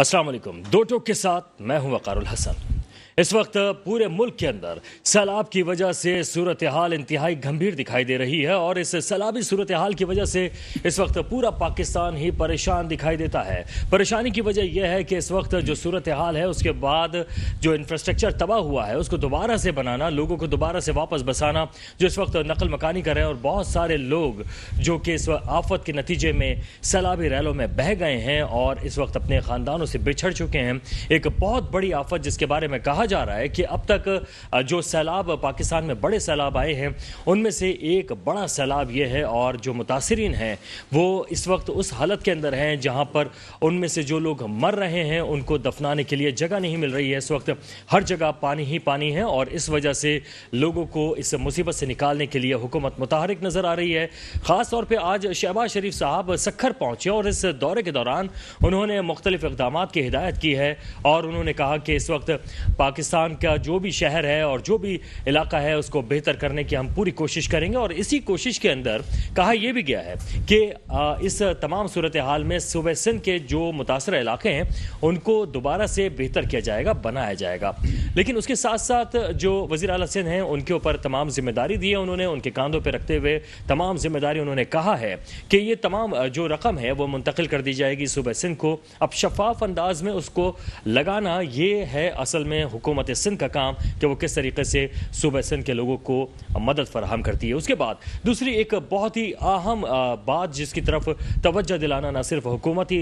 अस्सलाम वालेकुम। दो टोक के साथ मैं हूं वक़ारुल हसन। इस वक्त पूरे मुल्क के अंदर सैलाब की वजह से सूरत हाल इंतहाई गंभीर दिखाई दे रही है और इस सैलाबी सूरत हाल की वजह से इस वक्त पूरा पाकिस्तान ही परेशान दिखाई देता है। परेशानी की वजह यह है कि इस वक्त जो सूरत हाल है उसके बाद जो इंफ्रास्ट्रक्चर तबाह हुआ है उसको दोबारा से बनाना, लोगों को दोबारा से वापस बसाना, जो इस वक्त नकल मकानी कर रहे हैं और बहुत सारे लोग जो कि इस आफत के नतीजे में सैलाबी रैलों में बह गए हैं और इस वक्त अपने ख़ानदानों से बिछड़ चुके हैं। एक बहुत बड़ी आफत जिसके बारे में कहा जा रहा है कि अब तक जो सैलाब पाकिस्तान में बड़े सैलाब आए हैं उनमें से एक बड़ा सैलाब ये है और जो मुतासिरीन हैं वो इस वक्त उस हालत के अंदर हैं जहां पर उनमें से जो लोग मर रहे हैं उनको दफनाने के लिए जगह नहीं मिल रही है। इस वक्त हर जगह पानी ही पानी है और इस वजह से लोगों को इस मुसीबत से निकालने के लिए हुकूमत मुतहरिक नज़र आ रही है। ख़ास तौर पर आज शहबाज शरीफ साहब सखर पहुँचे और इस दौरे के दौरान उन्होंने मुख्तलिफ इक़दाम की हिदायत की है और उन्होंने कहा कि इस वक्त पाकिस्तान का जो भी शहर है और जो भी इलाका है उसको बेहतर करने की हम पूरी कोशिश करेंगे और इसी कोशिश के अंदर कहा यह भी गया है कि इस तमाम सूरत हाल में सूबे सिंध के जो मुतासर इलाके हैं उनको दोबारा से बेहतर किया जाएगा, बनाया जाएगा। लेकिन उसके साथ साथ जो वज़ीर आला सिंध हैं उनके ऊपर तमाम जिम्मेदारी दी है उन्होंने, उनके कांधों पर रखते हुए तमाम जिम्मेदारी उन्होंने कहा है कि ये तमाम जो रकम है वो मुंतकिल कर दी जाएगी सूबे सिंध को। अब शफाफ अंदाज में उसको लगाना ये है असल में हुकूमत सिंध का काम कि वो किस तरीके से सूबे सिंध के लोगों को मदद फराहम करती है। उसके बाद दूसरी एक बहुत ही अहम बात जिसकी तरफ तवज्जो दिलाना न सिर्फ हुकूमती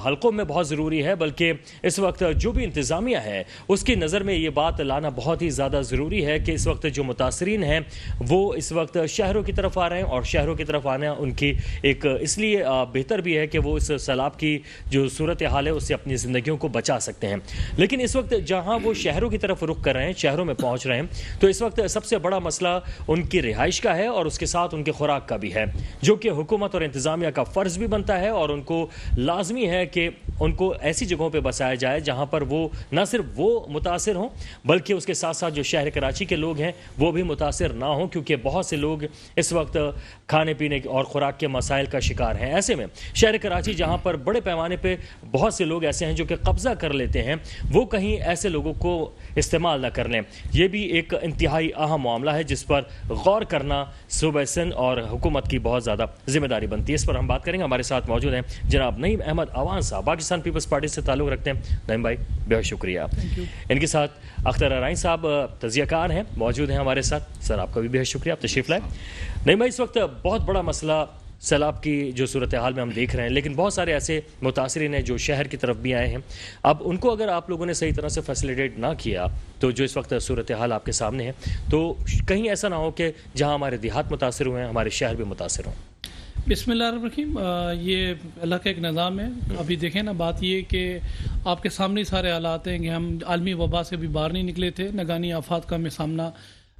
हलकों में बहुत ज़रूरी है बल्कि इस वक्त जो भी इंतज़ामिया है उसकी नज़र में ये बात लाना बहुत ही ज़्यादा ज़रूरी है कि इस वक्त जो मुतासरीन हैं वो इस वक्त शहरों की तरफ आ रहे हैं और शहरों की तरफ आना उनकी एक इसलिए बेहतर भी है कि वो इस सैलाब की जो सूरत हाल है उससे अपनी ज़िंदगियों को बचा सकते हैं। लेकिन इस वक्त जहाँ वो शहरों की तरफ रुख कर रहे हैं, शहरों में पहुंच रहे हैं, तो इस वक्त सबसे बड़ा मसला उनकी रिहाइश का है और उसके साथ उनके खुराक का भी है, जो कि हुकूमत और इंतज़ामिया का फ़र्ज़ भी बनता है और उनको लाजमी है कि उनको ऐसी जगहों पे बसाया जाए जहां पर वो न सिर्फ वो मुतासिर हों बल्कि उसके साथ साथ जो शहर कराची के लोग हैं वो भी मुतासिर ना हों, क्योंकि बहुत से लोग इस वक्त खाने पीने और खुराक के मसाइल का शिकार हैं। ऐसे में शहर कराची जहाँ पर बड़े पैमाने पर बहुत से लोग ऐसे हैं जो कि कब्ज़ा कर लेते हैं, वो कहीं ऐसे लोगों को इस्तेमाल न कर लें। यह भी एक इंतहाई अहम मामला है जिस पर गौर करना सूबे सिंध और हुकूमत की बहुत ज़्यादा जिम्मेदारी बनती है। इस पर हम बात करेंगे। हमारे साथ मौजूद हैं जनाब नईम अहमद अवान साहब, पाकिस्तान पीपल्स पार्टी से ताल्लुक़ रखते हैं। नईम भाई बेहद शुक्रिया। इनके साथ अख्तर अराइन साहब तजियाकार हैं, मौजूद हैं हमारे साथ। सर आपका भी बेहद शुक्रिया, आप तशरीफ़ लाए। नईम भाई इस वक्त बहुत बड़ा मसला सैलाब की जो सूरत हाल में हम देख रहे हैं, लेकिन बहुत सारे ऐसे मुतासरीन हैं जो शहर की तरफ भी आए हैं। अब उनको अगर आप लोगों ने सही तरह से फैसिलिटेट ना किया तो जो इस वक्त सूरत हाल आपके सामने है तो कहीं ऐसा ना हो कि जहां हमारे देहात मुतासर हुए हैं हमारे शहर भी मुतासर हों। बिस्मिल्लाहिर्रहमानिर्रहीम। ये अल्लाह का एक निज़ाम है। अभी देखें ना, बात ये कि आपके सामने ही सारे हालात हैं कि हम आलमी वबा से भी बाहर नहीं निकले थे, नगानी आफात का हमें सामना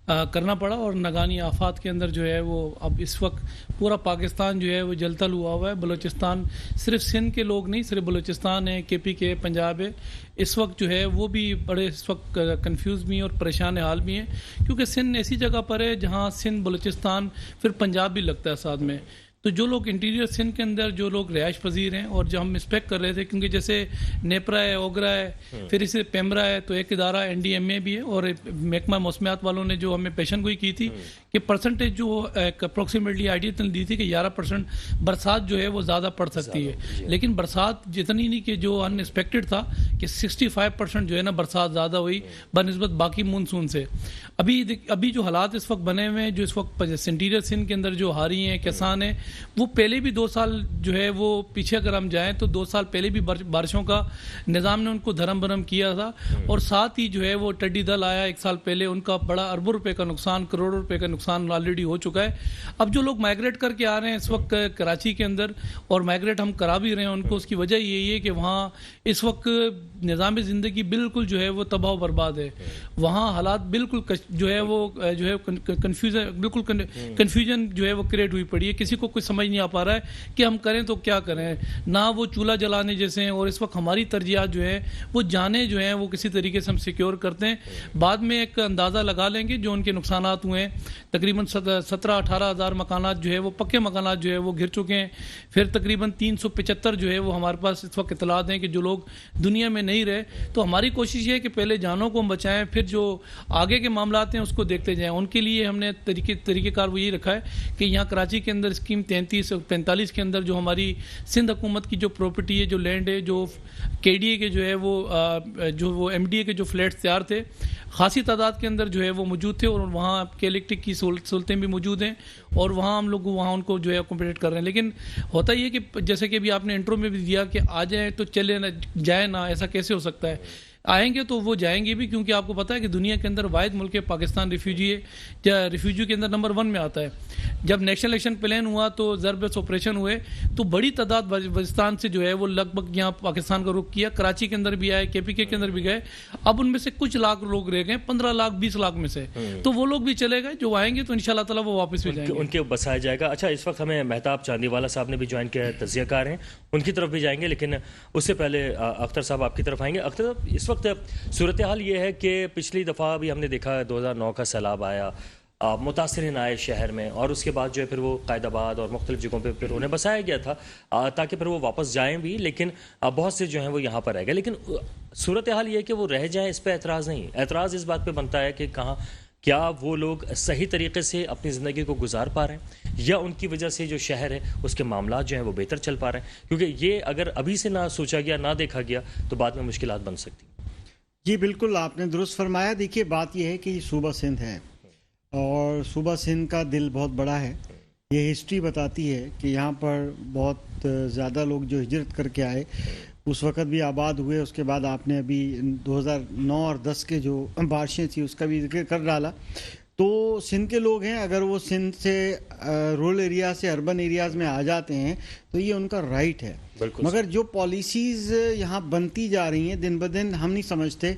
करना पड़ा और नगानी आफात के अंदर जो है वो अब इस वक्त पूरा पाकिस्तान जो है वो जलतल हुआ है। बलूचिस्तान, सिर्फ सिंध के लोग नहीं, सिर्फ बलूचिस्तान है, KP के पंजाब है, इस वक्त जो है वो भी बड़े इस वक्त कंफ्यूज भी हैं और परेशान हाल भी हैं, क्योंकि सिंध ऐसी जगह पर है जहाँ सिंध, बलूचिस्तान, फिर पंजाब भी लगता है साथ में। तो जो लोग इंटीरियर सिंध के अंदर जो लोग रिहाइश पजीर हैं और जो हम एक्सपेक्ट कर रहे थे, क्योंकि जैसे नेपरा है, ओगरा है, फिर इसे पेमरा है, तो एक इदारा NDMA भी है और महकमा मौसमियात वालों ने जो हमें पेशन गोई की थी कि परसेंटेज जो अप्रोक्सीमेटली आइडिया दी थी कि 11% बरसात जो है वो ज़्यादा पड़ सकती है, लेकिन बरसात जितनी नहीं कि जो अनएक्सपेक्टेड था कि 65% जो है ना बरसात ज़्यादा हुई बनस्बत बाकी मानसून से। अभी जो हालात इस वक्त बने हुए हैं, जो इस वक्त इंटीरियर सिंध के अंदर जो हारी हैं, किसान हैं, वो पहले भी 2 साल जो है वो पीछे अगर हम जाएं तो 2 साल पहले भी बारिशों का निज़ाम ने उनको धर्म भरम किया था और साथ ही जो है वो टिड्डी दल आया 1 साल पहले, उनका बड़ा अरबों रुपए का नुकसान, करोड़ों रुपए का नुकसान ऑलरेडी हो चुका है। अब जो लोग माइग्रेट करके आ रहे हैं इस वक्त कराची के अंदर और माइग्रेट हम करा भी रहे हैं उनको, उसकी वजह यही है कि वहाँ इस वक्त निज़ाम ज़िंदगी बिल्कुल जो है वो तबाह बर्बाद है। वहाँ हालात बिल्कुल जो है वो जो है कन्फ्यूजन, बिल्कुल कन्फ्यूजन जो है वो क्रिएट हुई पड़ी है। किसी को کوئی سمجھ نہیں آ پا رہا ہے کہ ہم کریں تو کیا کریں. نہ وہ چولہا جلانے جیسے ہیں، اور اس وقت ہماری ترجیحات جو ہیں وہ جانیں جو ہیں وہ کسی طریقے سے ہم سیکیور کرتے ہیں. بعد میں ایک اندازہ لگا لیں گے جو ان کے نقصانات ہوئے ہیں. تقریباً 17-18 ہزار مکانات جو ہے وہ پکے مکانات جو ہے وہ گر چکے ہیں. پھر تقریباً 375 جو ہے وہ ہمارے پاس اس وقت اطلاعات ہیں کہ جو لوگ دنیا میں نہیں رہے. تو ہماری کوشش یہ ہے کہ پہلے جانوں کو ہم بچائیں، پھر جو آگے کے معاملات ہیں اس کو دیکھتے جائیں. ان کے لیے ہم نے طریقہ کار وہ یہ رکھا ہے کہ یہاں کراچی کے اندر اسکیم 33 اور 45 کے اندر جو ہماری سندھ حکومت کی جو پراپرٹی ہے، جو لینڈ ہے، جو کے ڈی اے کے جو ہے وہ ایم ڈی اے کے جو فلیٹس تیار تھے خاصی تعداد کے اندر جو ہے وہ موجود تھے، اور وہاں کے الیکٹرک کی سہولتیں بھی موجود ہیں، اور وہاں ہم لوگ وہاں ان کو جو ہے اکوموڈیٹ کر رہے ہیں. لیکن ہوتا یہ کہ جیسے کہ ابھی آپ نے انٹرو میں بھی دیا کہ آ جائیں تو چلے نہ جائیں نہ، ایسا کیسے ہو سکتا ہے؟ آئیں گے تو وہ جائیں گے بھی، کیونکہ آپ کو پتہ ہے کہ دنیا کے اندر واحد ملک پاکستان ریفیوجی کے اندر نمبر 1 میں آتا ہے. جب نیشنل ایکشن پلان ہوا تو ضربت آپریشن ہوئے تو بڑی تعداد بلوچستان سے جو ہے وہ لگ بھگ یہاں پاکستان کا رخ کیا. کراچی کے اندر بھی آئے، کے پی کے اندر بھی گئے. اب ان میں سے کچھ لاکھ لوگ رہ گئے، 15 لاکھ 20 لاکھ میں سے. تو وہ لوگ بھی چلے گئے، جو آئیں گے تو انشاءاللہ تعالیٰ وہ واپس بھی جائیں گے، ان کے بسایا جائے گا. اچھا، اس وقت ہمیں مہتاب چاندی والا صاحب نے بھی جوائن کیا ہے، تجزیہ کار ہیں، ان کی طرف بھی جائیں گے. لیکن اس سے پہلے اختر صاحب آپ کی طرف آئیں گے. اختر صاحب، اس وقت صورتحال یہ ہے کہ پچھلی دفعہ بھی ہم نے دیکھا 2009 کا سیلاب آیا، متاثرین آئے شہر میں، اور اس کے بعد جو ہے پھر وہ قائد آباد اور مختلف جگہوں پہ پھر انہیں بسایا گیا تھا تاکہ پھر وہ واپس جائیں بھی. لیکن بہت سے جو ہیں وہ یہاں پر رہ گئے. لیکن صورتحال یہ ہے کہ وہ رہ جائیں، اس پہ اعتراض نہیں. اعتراض اس بات پہ بنتا ہے کہ کیا وہ لوگ صحیح طریقے سے اپنی زندگی کو گزار پا رہے ہیں، یا ان کی وجہ سے جو شہر ہے اس کے معاملات جو ہیں وہ بہتر چل پا رہے ہیں؟ کیونکہ یہ اگر ابھی سے نہ سوچا گیا، نہ دیکھا گیا، تو بعد میں مشکلات بن سکتی ہیں. جی بالکل، آپ نے درست فرمایا. دیکھیے، بات یہ ہے کہ یہ صوبہ سندھ ہے، اور صوبہ سندھ کا دل بہت بڑا ہے. یہ ہسٹری بتاتی ہے کہ یہاں پر بہت زیادہ لوگ جو ہجرت کر کے آئے اس وقت بھی آباد ہوئے. اس کے بعد آپ نے ابھی 2009 اور 10 کے جو بارشیں تھیں اس کا بھی ذکر کر ڈالا. تو سندھ کے لوگ ہیں، اگر وہ سندھ سے رورل ایریا سے اربن ایریاز میں آ جاتے ہیں تو یہ ان کا رائٹ ہے. مگر جو پالیسیز یہاں بنتی جا رہی ہیں دن بدن، ہم نہیں سمجھتے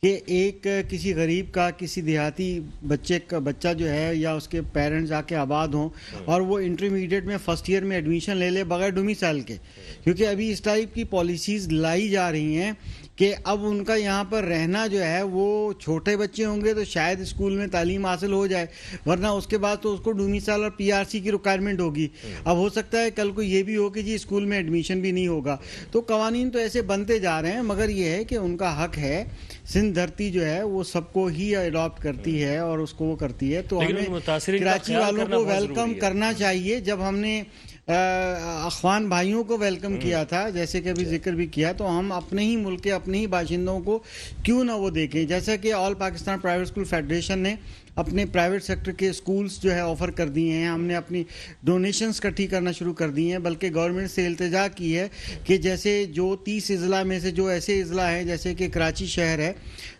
کہ ایک کسی غریب کا، کسی دیہاتی بچہ جو ہے یا اس کے پیرنٹس جا کے آباد ہوں اور وہ انٹرمیڈیٹ میں فرسٹ ایئر میں ایڈمیشن لے لے بغیر ڈومیسائل کے. کیونکہ ابھی اس ٹائپ کی پالیسیز لائی جا رہی ہیں کہ اب ان کا یہاں پر رہنا جو ہے، وہ چھوٹے بچے ہوں گے تو شاید اسکول میں تعلیم حاصل ہو جائے، ورنہ اس کے بعد تو اس کو ڈومیسائل اور پی آر سی کی ریکوائرمنٹ ہوگی. اب ہو سکتا ہے کل کو یہ بھی ہو کہ جی اسکول میں ایڈمیشن بھی نہیں ہوگا. تو قوانین تو ایسے بنتے جا رہے ہیں، مگر یہ ہے کہ ان کا حق ہے. سندھ دھرتی جو ہے وہ سب کو ہی اڈاپٹ کرتی ہے اور اس کو وہ کرتی ہے. تو ہمیں کراچی والوں کو ویلکم کرنا چاہیے. جب ہم نے اخوان بھائیوں کو ویلکم کیا تھا، جیسے کہ ابھی ذکر بھی کیا، تو ہم اپنے ہی ملک کے اپنے ہی باشندوں کو کیوں نہ وہ دیکھیں. جیسا کہ آل پاکستان پرائیویٹ اسکول فیڈریشن نے اپنے پرائیویٹ سیکٹر کے اسکولز جو ہے آفر کر دیے ہیں. ہم نے اپنی ڈونیشنز اکٹھی کرنا شروع کر دی ہیں، بلکہ گورنمنٹ سے التجا کی ہے کہ جیسے جو 30 اضلاع میں سے جو ایسے اضلاع ہیں جیسے کہ کراچی شہر ہے،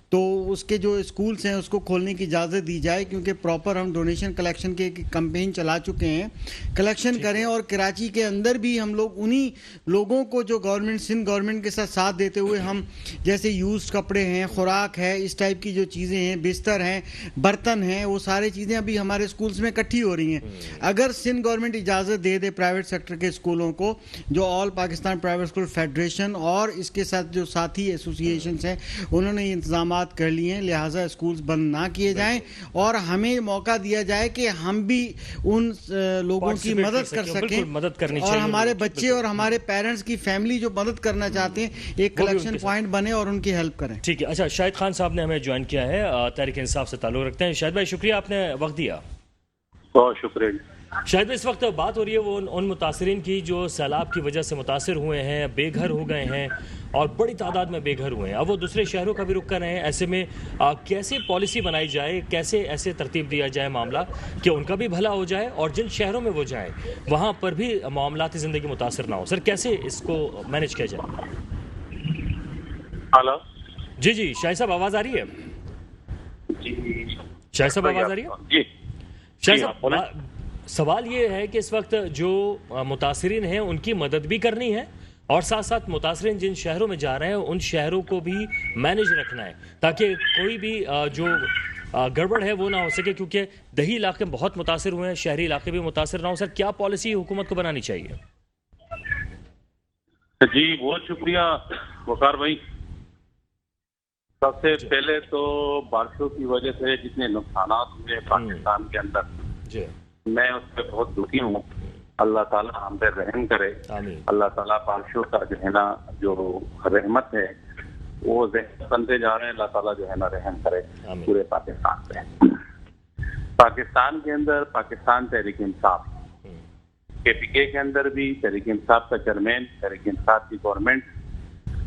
تو اس کے جو اسکولز ہیں اس کو کھولنے کی اجازت دی جائے، کیونکہ پراپر ہم ڈونیشن کلیکشن کے کمپین چلا چکے ہیں. کلیکشن کریں، اور کراچی کے اندر بھی ہم لوگ انہی لوگوں کو جو گورنمنٹ سندھ گورنمنٹ کے ساتھ دیتے ہوئے ہم جیسے یوزڈ کپڑے ہیں، خوراک ہے، اس ٹائپ کی جو چیزیں ہیں، بستر ہیں، برتن ہیں، وہ سارے چیزیں ابھی ہمارے اسکولز میں اکٹھی ہو رہی ہیں. اگر سندھ گورنمنٹ اجازت دے دے پرائیویٹ سیکٹر کے اسکولوں کو، جو آل پاکستان پرائیویٹ اسکول فیڈریشن اور اس کے ساتھ جو ساتھی ایسوسیشنز ہیں انہوں نے انتظامات کر لیے ہیں، لہٰذا اسکولز بند نہ کیے جائیں اور ہمیں موقع دیا جائے کہ ہم بھی ان لوگوں کی مدد کر سکیں، اور ہمارے بچے اور ہمارے پیرنٹس کی فیملی جو مدد کرنا چاہتے ہیں ایک کلیکشن پوائنٹ بنے اور ان کی ہیلپ کریں. ٹھیک ہے. اچھا، شاہد خان صاحب نے ہمیں جوائن کیا ہے، تحریک انصاف سے تعلق رکھتے ہیں. شاہد بھائی، شکریہ آپ نے وقت دیا. بہت شکریہ. شاہد بھائی، اس وقت بات ہو رہی ہے وہ ان متاثرین کی جو سیلاب کی وجہ سے متاثر ہوئے ہیں، بے گھر ہو گئے ہیں اور بڑی تعداد میں بے گھر ہوئے ہیں. اب وہ دوسرے شہروں کا بھی رخ کر رہے ہیں. ایسے میں کیسے پالیسی بنائی جائے، کیسے ایسے ترتیب دیا جائے معاملہ کہ ان کا بھی بھلا ہو جائے اور جن شہروں میں وہ جائیں وہاں پر بھی معاملاتی زندگی متاثر نہ ہو؟ سر، کیسے اس کو مینیج کیا جائے؟ ہلو، جی شاہد صاحب، آواز آ رہی ہے؟ جی شاہد صاحب، آواز آ رہی ہے؟ جی شاہد صاحب، سوال یہ ہے کہ اس وقت جو متاثرین ہیں ان کی مدد بھی کرنی ہے، اور ساتھ ساتھ متاثرین جن شہروں میں جا رہے ہیں ان شہروں کو بھی مینیج رکھنا ہے، تاکہ کوئی بھی جو गड़बड़ है वो ना हो सके, क्योंकि दही इलाके बहुत मुतासिर हुए हैं, शहरी इलाके भी मुतासिर ना हो। सर क्या पॉलिसी हुकूमत को बनानी चाहिए? जी बहुत शुक्रिया वकार भाई। सबसे पहले तो बारिशों की वजह से जितने नुकसान हुए पाकिस्तान के अंदर, जी मैं उस पर बहुत दुखी हूँ। अल्लाह ताला हम पे रहम करे। आमीन। अल्लाह ताला बारिशों का जो है ना जो रहमत है वो बनते जा रहे हैं। अल्लाह ताला जो है ना रहम करे आमीन। पूरे पाकिस्तान पे। पाकिस्तान के अंदर पाकिस्तान तहरीक इंसाफ, KPK के अंदर भी तहरीक इंसाफ का चेयरमैन, तहरीक इंसाफ की गवर्नमेंट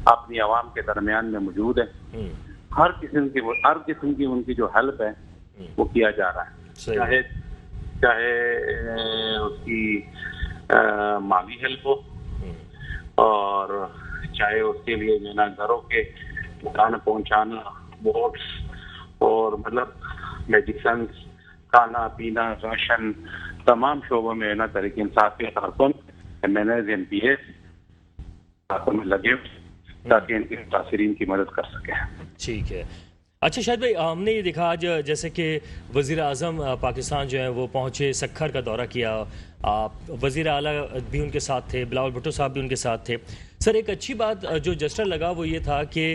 अपनी आवाम के दरमियान में मौजूद है। हर किस्म की उनकी जो हेल्प है वो किया जा रहा है, चाहे उसकी माली हेल्प हो और चाहे उसके लिए जो ना घरों के खाना पहुंचाना, बोट्स और मतलब मेडिसिन, खाना पीना, राशन, तमाम शोबों में ना तहरीक इंसाफ के कारकुन, MNAs, MPs में लगे ताकि इनके मुतासिरीन की मदद कर सके। ठीक है। अच्छा शाहिद भाई, हमने ये देखा आज जैसे कि वज़ीर आज़म पाकिस्तान जो है वो पहुँचे, सक्खर का दौरा किया, वज़ीर आला भी उनके साथ थे, बिलावल भुट्टो साहब भी उनके साथ थे। सर एक अच्छी बात जो जस्टर लगा वो ये था कि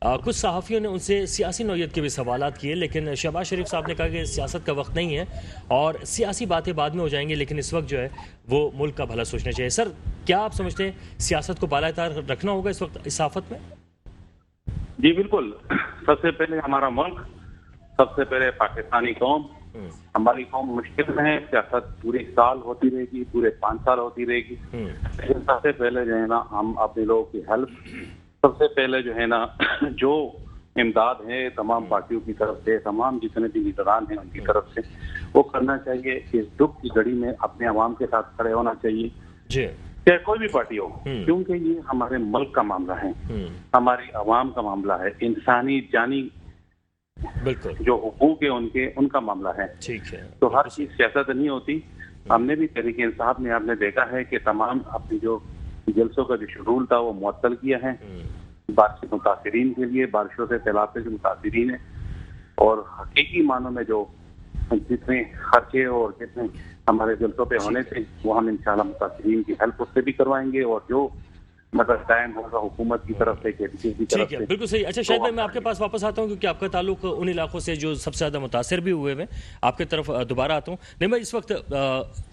कुछ सहाफ़ियों ने उनसे सियासी नौयत के भी सवालात किए, लेकिन शहबाज शरीफ साहब ने कहा कि सियासत का वक्त नहीं है और सियासी बातें बाद में हो जाएंगी, लेकिन इस वक्त जो है वो मुल्क का भला सोचना चाहिए। सर क्या आप समझते हैं सियासत को बालातार रखना होगा इस वक्त इस आफत में? जी बिल्कुल। सबसे पहले हमारा मुल्क, सबसे पहले पाकिस्तानी कौम, हमारी कौम मुश्किल में है। सियासत पूरे साल होती रहेगी, पूरे 5 साल होती रहेगी, लेकिन सबसे पहले जो है ना हम अपने लोगों की हेल्प, सबसे पहले जो है ना जो इमदाद है तमाम पार्टियों की तरफ से, तमाम जितने भी लीडरान हैं उनकी तरफ से वो करना चाहिए। इस दुख की घड़ी में अपने आवाम के साथ खड़े होना चाहिए, चाहे कोई भी पार्टी हो, क्योंकि ये हमारे मुल्क का मामला है, हमारी आवाम का मामला है, इंसानी जानी बिल्कुल जो हुकूक है उनका मामला है। ठीक है। तो हर चीज सियासत नहीं होती। हमने भी तहरीक इंसाफ में आपने देखा है कि तमाम अपनी जो जलसों का जो शेड्यूल था वो मुअत्तल किया है बारिश के मुतासिरीन के लिए, बारिशों से सैलाब से जो मुतासिरीन है, और हकीकी मानों में जो जितने खर्चे और जितने हमारे जलसों पे होने थे वो हम इंशाल्लाह मुतासिरीन की हेल्प उससे भी करवाएंगे, और जो मतलब टाइम होगा हुकूमत की तरफ से, KPK की तरफ से। बिल्कुल सही। अच्छा शायद मैं आपके पास वापस आता हूँ क्योंकि आपका ताल्लुक उन इलाकों से जो सबसे ज़्यादा मुतासर भी हुए हैं, आपके तरफ दोबारा आता हूँ। नहीं मैं इस वक्त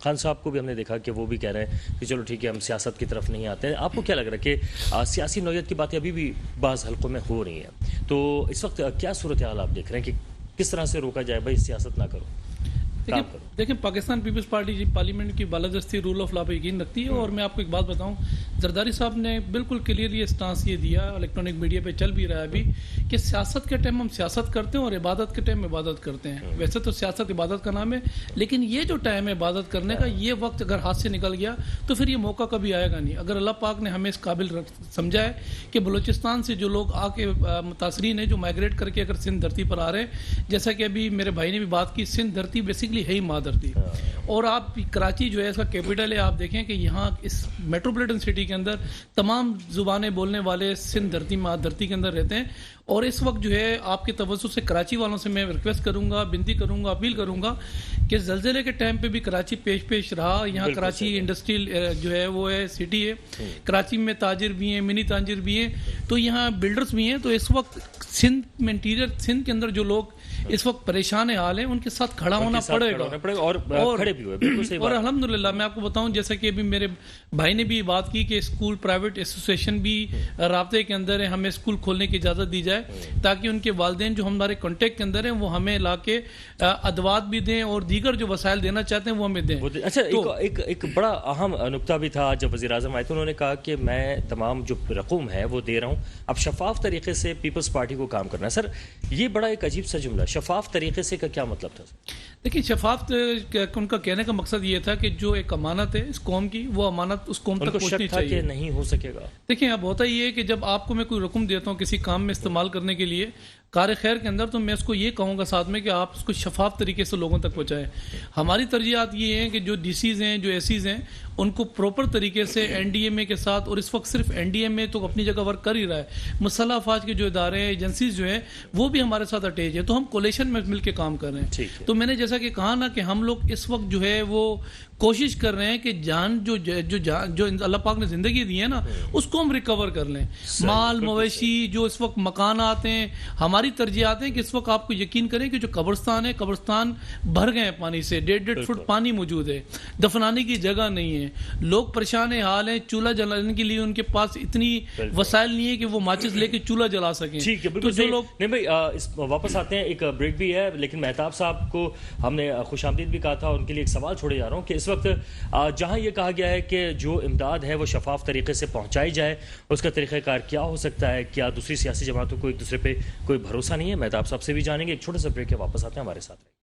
खान साहब को भी हमने देखा कि वो भी कह रहे हैं कि चलो ठीक है हम सियासत की तरफ नहीं आते हैं। आपको क्या लग रहा है कि सियासी नौयत की बातें अभी भी बाज़ हल्कों में हो रही हैं, तो इस वक्त क्या सूरत हाल आप देख रहे हैं कि किस तरह से रोका जाए भाई सियासत ना करो? देखिए पाकिस्तान पीपल्स पार्टी पार्लियामेंट की बालादस्ती रूल ऑफ लॉ पर यकीन रखती है, और मैं आपको एक बात बताऊं, जरदारी साहब ने बिल्कुल क्लियरली स्टांस ये दिया, इलेक्ट्रॉनिक मीडिया पे चल भी रहा है अभी, कि सियासत के टाइम हम सियासत करते हैं और इबादत के टाइम इबादत करते हैं। वैसे तो सियासत इबादत का नाम है, लेकिन ये जो टाइम है इबादत करने का, ये वक्त अगर हाथ से निकल गया तो फिर ये मौका कभी आएगा नहीं। अगर अल्लाह पाक ने हमें इस काबिल समझा है कि बलूचिस्तान से जो लोग आके मुतासरीन है, जो माइग्रेट करके अगर सिंध धरती पर आ रहे हैं, जैसा कि अभी मेरे भाई ने भी बात की, सिंध धरती बेसिकली है ही माँ धरती, और आप कराची जो है इसका कैपिटल है। आप देखें कि यहाँ इस मेट्रोपॉलिटन सिटी के अंदर तमाम जुबानें बोलने वाले सिंध धरती माँ धरती के अंदर रहते हैं, और इस वक्त जो है आपके तवज्जो से कराची वालों से मैं रिक्वेस्ट करूंगा, विनती करूंगा, अपील करूंगा कि ज़लज़ले के टाइम पे भी कराची पेश रहा। यहाँ कराची इंडस्ट्रियल जो है वो है सिटी है, कराची में ताजिर भी हैं, मिनी ताजिर भी हैं, तो यहाँ बिल्डर्स भी हैं। तो इस वक्त सिंध में इंटीरियर सिंध के अंदर जो लोग इस वक्त परेशान हाल है, उनके साथ खड़ा होना पड़ेगा और खड़े भी हुए। बिल्कुल सही बात। और अल्हम्दुलिल्लाह मैं आपको बताऊं, जैसा कि अभी मेरे भाई ने भी बात की कि स्कूल प्राइवेट एसोसिएशन भी राब्ते के अंदर है, हमें स्कूल खोलने की इजाज़त दी जाए ताकि उनके वालिदैन जो हमारे कॉन्टेक्ट के अंदर हैं वो हमें ला के अदवात भी दें और दीगर जो वसाइल देना चाहते हैं वो हमें दें। अच्छा तो एक बड़ा अहम नुक्ता भी था जब वज़ीर आज़म आए थे, उन्होंने कहा कि मैं तमाम जो रकूम है वो दे रहा हूँ, अब शफाफ तरीके से पीपल्स पार्टी को काम करना है। सर ये बड़ा एक अजीब सा जुमला, शफाफ तरीके से का क्या मतलब था? देखिए शफाफ उनका कहने का मकसद ये था कि जो एक अमानत है इस कौम की, वो अमानत उस कौम तक पहुंचनी चाहिए। नहीं हो सकेगा। देखिए अब होता ये है कि जब आपको मैं कोई रकम देता हूँ किसी काम में इस्तेमाल करने के लिए, کار خیر کے اندر، تو میں اس کو یہ کہوں گا ساتھ میں کہ آپ اس کو شفاف طریقے سے لوگوں تک پہنچائیں. ہماری ترجیحات یہ ہیں کہ جو ڈی سیز ہیں، جو ایسیز ہیں، ان کو پراپر طریقے سے این ڈی ایم اے کے ساتھ، اور اس وقت صرف این ڈی ایم اے تو اپنی جگہ ورک کر ہی رہا ہے، مسلح افواج کے جو ادارے ہیں، ایجنسیز جو ہیں، وہ بھی ہمارے ساتھ اٹیچ ہیں، تو ہم کولیشن میں مل کے کام کر رہے ہیں. تو میں نے جیسا کہ کہا نا کہ ہم لوگ اس وقت جو ہے وہ کوشش کر رہے ہیں کہ جان جو اللہ پاک نے زندگی دی ہے نا، اس کو ہم ریکور کر لیں. مال مویشی، جو اس وقت مکانات ہیں، ہماری ترجیحات ہیں کہ اس وقت آپ کو یقین کریں کہ جو قبرستان ہے، قبرستان بھر گئے ہیں پانی سے، 1.5 فٹ پانی موجود ہے، دفنانے کی جگہ نہیں ہے، لوگ پریشان حال ہیں، چولہا جلانے کے لیے ان کے پاس اتنی وسائل نہیں ہے کہ وہ ماچس لے کے چولہا جلا سکیں. ٹھیک ہے، بالکل. نہیں بھائی، واپس آتے ہیں، ایک بریک بھی ہے، لیکن مہتاب صاحب کو ہم نے خوش آمدید بھی کہا تھا، ان کے لیے ایک سوال چھوڑے جا رہا ہوں کہ اس وقت جہاں یہ کہا گیا ہے کہ جو امداد ہے وہ شفاف طریقے سے پہنچائی جائے، اس کا طریقہ کار کیا ہو سکتا ہے؟ کیا دوسری سیاسی جماعتوں کو ایک دوسرے پہ کوئی بھروسہ نہیں ہے؟ مہتاب صاحب سے بھی جانیں گے. ایک چھوٹا سا بریک ہے، واپس آتے ہیں، ہمارے ساتھ.